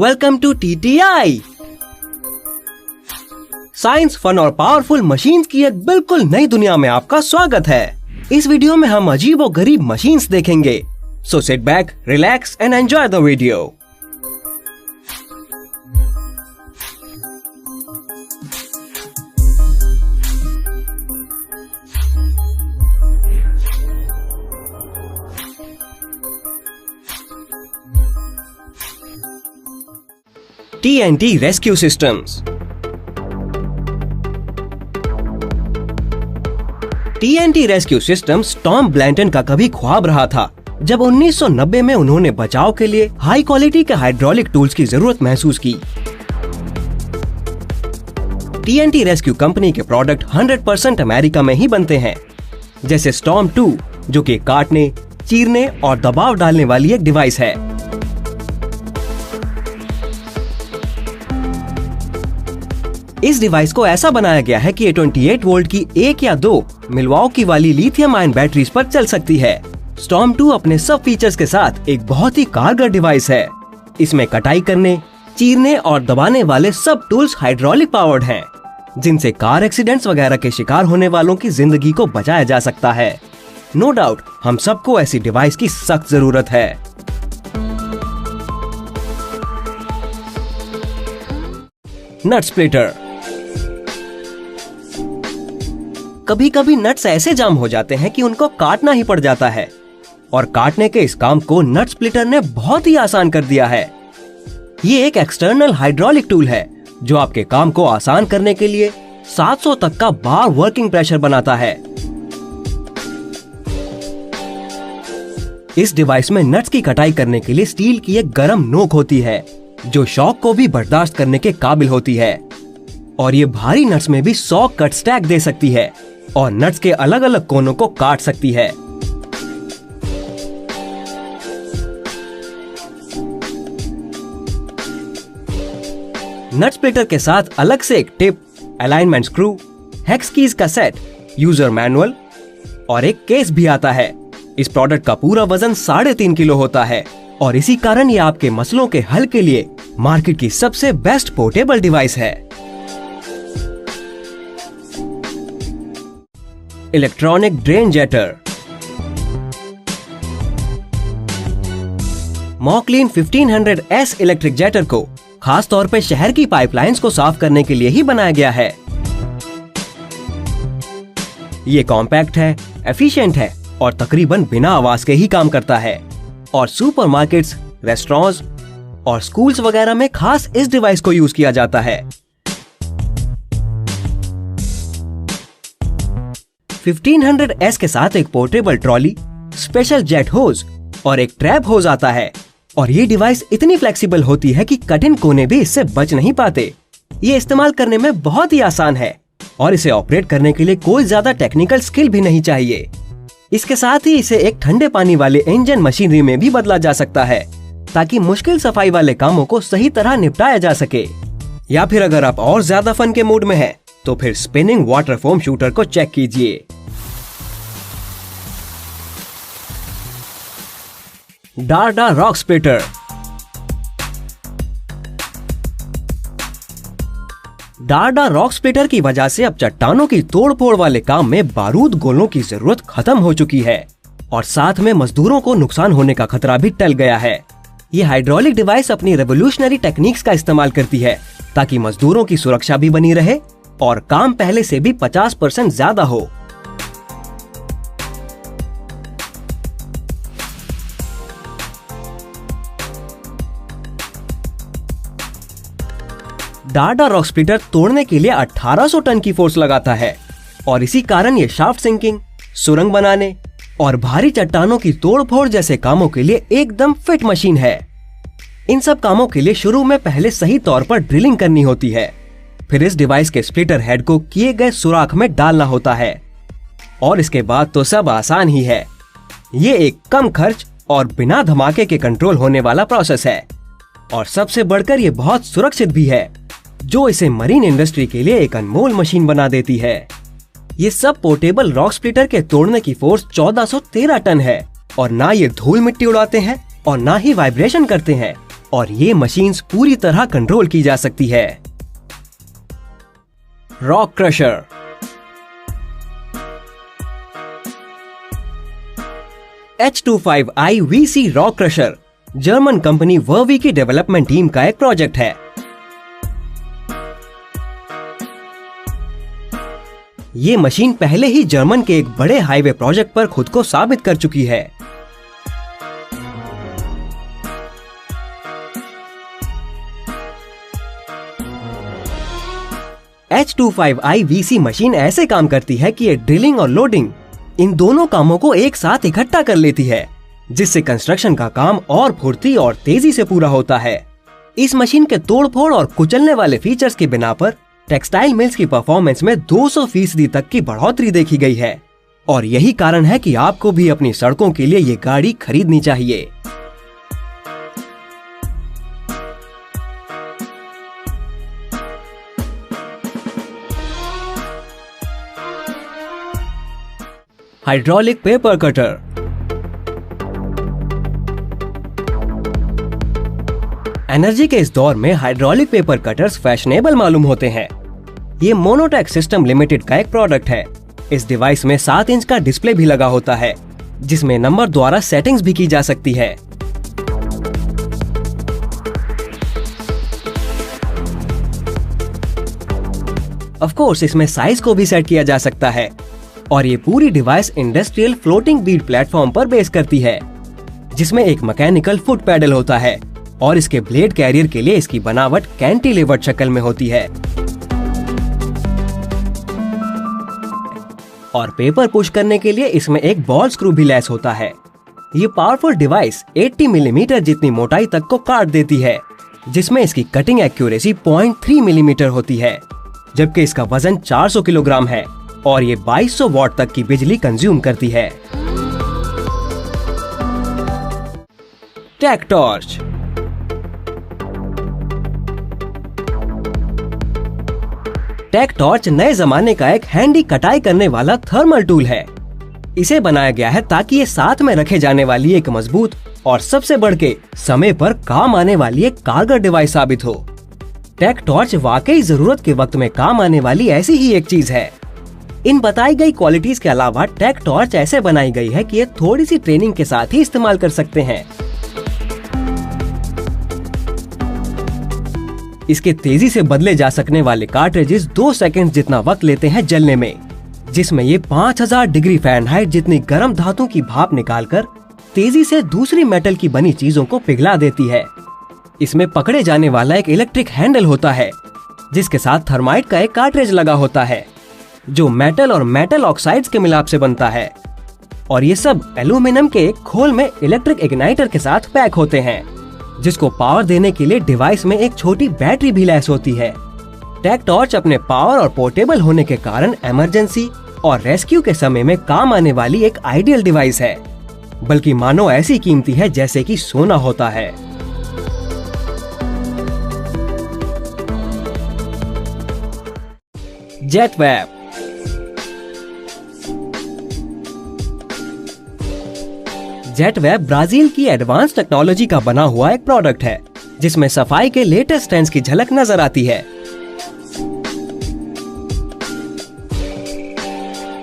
Welcome to TTI। Science, fun और powerful machines की एक बिल्कुल नई दुनिया में आपका स्वागत है। इस वीडियो में हम अजीब और गरीब मशीन्स देखेंगे। So sit back, relax and enjoy the video. TNT rescue systems. TNT rescue systems Tom Blanton का कभी ख्वाब रहा था जब 1990 में उन्होंने बचाव के लिए हाई क्वालिटी के हाइड्रोलिक टूल्स की जरूरत महसूस की। TNT रेस्क्यू कंपनी के प्रोडक्ट 100% अमेरिका में ही बनते हैं, जैसे स्टॉर्म 2 जो कि काटने, चीरने और दबाव डालने वाली एक डिवाइस है। इस डिवाइस को ऐसा बनाया गया है कि ये 28 वोल्ट की 1 या 2 मिल्वॉकी वाली लिथियम आयन बैटरीज पर चल सकती है। स्टॉर्म 2 अपने सब फीचर्स के साथ एक बहुत ही कारगर डिवाइस है। इसमें कटाई करने, चीरने और दबाने वाले सब टूल्स हाइड्रोलिक पावर्ड हैं, जिनसे कार एक्सीडेंट्स वगैरह के शिकार होने वालों की जिंदगी को बचाया जा सकता है। नो डाउट हम सबको ऐसी डिवाइस की सख्त जरूरत है। नट स्प्लिटर। कभी कभी नट्स ऐसे जाम हो जाते हैं कि उनको काटना ही पड़ जाता है, और काटने के इस काम को नट स्प्लिटर ने बहुत ही आसान कर दिया है। ये एक एक्सटर्नल हाइड्रोलिक टूल है जो आपके काम को आसान करने के लिए 700 तक का बार वर्किंग प्रेशर बनाता है। इस डिवाइस में नट्स की कटाई करने के लिए स्टील की एक गर्म नोक होती है जो शॉक को भी बर्दाश्त करने के काबिल होती है, और ये भारी नट्स में भी 100 कट स्टैक दे सकती है और नट्स के अलग अलग कोनों को काट सकती है। नट स्प्लिटर के साथ अलग से एक tip, alignment screw, hex keys का सेट, यूजर मैनुअल और एक केस भी आता है। इस प्रोडक्ट का पूरा वजन 3.5 किलो होता है, और इसी कारण ये आपके मसलों के हल के लिए मार्केट की सबसे बेस्ट पोर्टेबल डिवाइस है। Electronic drain jetter. मॉकलीन 1500S इलेक्ट्रिक जेटर को खास तौर पे शहर की पाइपलाइंस को साफ करने के लिए ही बनाया गया है। ये कॉम्पैक्ट है, एफिशिएंट है और तकरीबन बिना आवाज के ही काम करता है, और सुपरमार्केट्स, रेस्टोरेंट्स और स्कूल्स वगैरह में खास इस डिवाइस को यूज किया जाता है। 1500S के साथ एक पोर्टेबल ट्रॉली, स्पेशल जेट होज और एक ट्रैप होज आता है, और ये डिवाइस इतनी फ्लेक्सिबल होती है कि कठिन कोने भी इससे बच नहीं पाते। ये इस्तेमाल करने में बहुत ही आसान है, और इसे ऑपरेट करने के लिए कोई ज्यादा टेक्निकल स्किल भी नहीं चाहिए। इसके साथ ही इसे एक ठंडे पानी वाले इंजन मशीनरी में भी बदला जा सकता है, ताकि मुश्किल सफाई वाले कामों को सही तरह निपटाया जा सके। या फिर अगर आप और ज्यादा फन के मूड में हैं, तो फिर स्पिनिंग वाटर फोम शूटर को चेक कीजिए। डार्डा रॉक स्प्लिटर। डार्डा रॉक स्प्लिटर की वजह से अब चट्टानों की तोड़फोड़ वाले काम में बारूद गोलों की जरूरत खत्म हो चुकी है, और साथ में मजदूरों को नुकसान होने का खतरा भी टल गया है। ये हाइड्रोलिक डिवाइस अपनी रेवोल्यूशनरी टेक्निक्स का इस्तेमाल करती है ताकि मजदूरों की सुरक्षा भी बनी रहे और काम पहले से भी 50% ज्यादा हो। डार्डा रॉक स्प्लिटर तोड़ने के लिए 1800 टन की फोर्स लगाता है, और इसी कारण ये शाफ्ट सिंकिंग, सुरंग बनाने और भारी चट्टानों की तोड़फोड़ जैसे कामों के लिए एकदम फिट मशीन है। इन सब कामों के लिए शुरू में पहले सही तौर पर ड्रिलिंग करनी होती है, फिर इस डिवाइस के स्प्लिटर हेड को किए गए सुराख में डालना होता है, और इसके बाद तो सब आसान ही है। ये एक कम खर्च और बिना धमाके के कंट्रोल होने वाला प्रोसेस है, और सबसे बढ़कर ये बहुत सुरक्षित भी है, जो इसे मरीन इंडस्ट्री के लिए एक अनमोल मशीन बना देती है। ये सब पोर्टेबल रॉक स्प्लिटर के तोड़ने की फोर्स 1413 टन है, और ना ये धूल मिट्टी उड़ाते हैं और ना ही वाइब्रेशन करते हैं, और ये मशीन्स पूरी तरह कंट्रोल की जा सकती है। Rock crusher. H25i VC rock crusher German company वर्वी की डेवलपमेंट टीम का एक प्रोजेक्ट है। ये मशीन पहले ही जर्मन के एक बड़े हाईवे प्रोजेक्ट पर खुद को साबित कर चुकी है। H25i VC मशीन ऐसे काम करती है कि ये ड्रिलिंग और लोडिंग इन दोनों कामों को एक साथ इकट्ठा कर लेती है, जिससे कंस्ट्रक्शन का काम और फुर्ती और तेजी से पूरा होता है। इस मशीन के तोड़फोड़ और कुचलने वाले फीचर्स की बिना पर टेक्सटाइल मिल्स की परफॉर्मेंस में 200% तक की बढ़ोतरी देखी गई है और यही कारण है कि आपको भी अपनी सड़कों के लिए ये गाड़ी खरीदनी चाहिए। Hydraulic paper cutter. एनर्जी के इस दौर में हाइड्रोलिक पेपर कटर्स फैशनेबल मालूम होते हैं। ये मोनोटेक सिस्टम लिमिटेड का एक प्रोडक्ट है। इस डिवाइस में 7 इंच का डिस्प्ले भी लगा होता है, जिसमें नंबर द्वारा सेटिंग्स भी की जा सकती है। ऑफ कोर्स इसमें साइज को भी सेट किया जा सकता है और ये पूरी device industrial floating Beed platform पर बेस करती है, जिसमें एक मैकेनिकल फुट पैडल होता है और इसके ब्लेड कैरियर के लिए इसकी बनावट कैंटिलीवर्ड शक्ल में होती है। और पेपर पुश करने के लिए इसमें एक बॉल स्क्रू भी लैस होता है। ये पावरफुल डिवाइस 80 मिलीमीटर जितनी मोटाई तक को काट देती है, जिसमें इसकी कटिंग एक्यूरेसी 0.3 मिलीमीटर होती है, जबकि इसका वजन 400 किलोग्राम है और ये 2200 वॉट तक की बिजली कंज्यूम करती है। Take torch. टेक टॉर्च नए जमाने का एक हैंडी कटाई करने वाला थर्मल टूल है। इसे बनाया गया है ताकि ये साथ में रखे जाने वाली एक मजबूत और सबसे बढ़ के समय पर काम आने वाली एक कारगर डिवाइस साबित हो। टेक टॉर्च वाकई जरूरत के वक्त में काम आने वाली ऐसी ही एक चीज है। इन बताई गई क्वालिटीज के अलावा टेक टॉर्च ऐसे बनाई गई है कि ये थोड़ी सी ट्रेनिंग के साथ ही इस्तेमाल कर सकते हैं। इसके तेजी से बदले जा सकने वाले कार्ट्रिजेस 2 सेकंड जितना वक्त लेते हैं जलने में, जिसमें ये 5000 डिग्री फ़ारेनहाइट जितनी गर्म धातु की भाप निकालकर तेजी से दूसरी मेटल की बनी चीजों को पिघला देती है। इसमें पकड़े जाने वाला एक इलेक्ट्रिक हैंडल होता है, जिसके साथ थर्माइट का एक कार्ट्रिज लगा होता है, जो मेटल और मेटल ऑक्साइड्स के मिलाप से बनता है। और ये सब एल्यूमिनियम के एक खोल में इलेक्ट्रिक इग्नाइटर के साथ पैक होते हैं, जिसको पावर देने के लिए डिवाइस में एक छोटी बैटरी भी लैस होती है। टेक टॉर्च अपने पावर और पोर्टेबल होने के कारण इमरजेंसी और रेस्क्यू के समय में काम आने वाली एक आइडियल डिवाइस है, बल्कि मानो ऐसी कीमती है जैसे कि सोना होता है। जेटवेब। जेटवेब ब्राजील की एडवांस टेक्नोलॉजी का बना हुआ एक प्रोडक्ट है, जिसमें सफाई के लेटेस्ट ट्रेंड्स की झलक नजर आती है।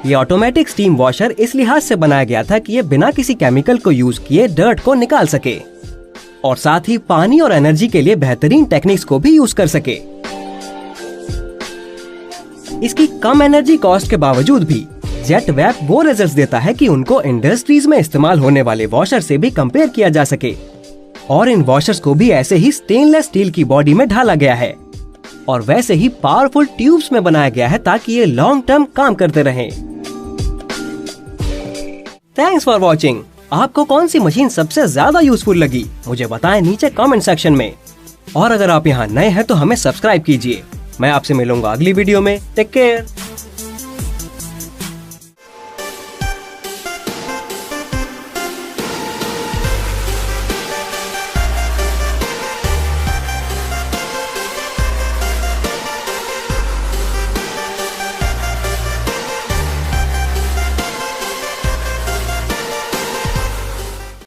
ये ऑटोमेटिक स्टीम वॉशर इस लिहाज से बनाया गया था कि ये बिना किसी केमिकल को यूज किए डर्ट को निकाल सके और साथ ही पानी और एनर्जी के लिए बेहतरीन टेक्निक्स को भी यूज कर सके। इसकी कम एनर्जी कॉस्ट के बावजूद भी जेटवेब वो रिजल्ट्स देता है कि उनको इंडस्ट्रीज में इस्तेमाल होने वाले वॉशर से भी कंपेयर किया जा सके। और इन वॉशर्स को भी ऐसे ही स्टेनलेस स्टील की बॉडी में ढाला गया है और वैसे ही पावरफुल ट्यूब्स में बनाया गया है ताकि ये लॉन्ग टर्म काम करते रहें। Thanks for watching. आपको कौन सी मशीन सबसे ज्यादा यूजफुल लगी मुझे बताएं नीचे कमेंट सेक्शन में। और अगर आप यहाँ नए हैं तो हमें सब्सक्राइब कीजिए। मैं आपसे मिलूंगा अगली वीडियो में। Take care.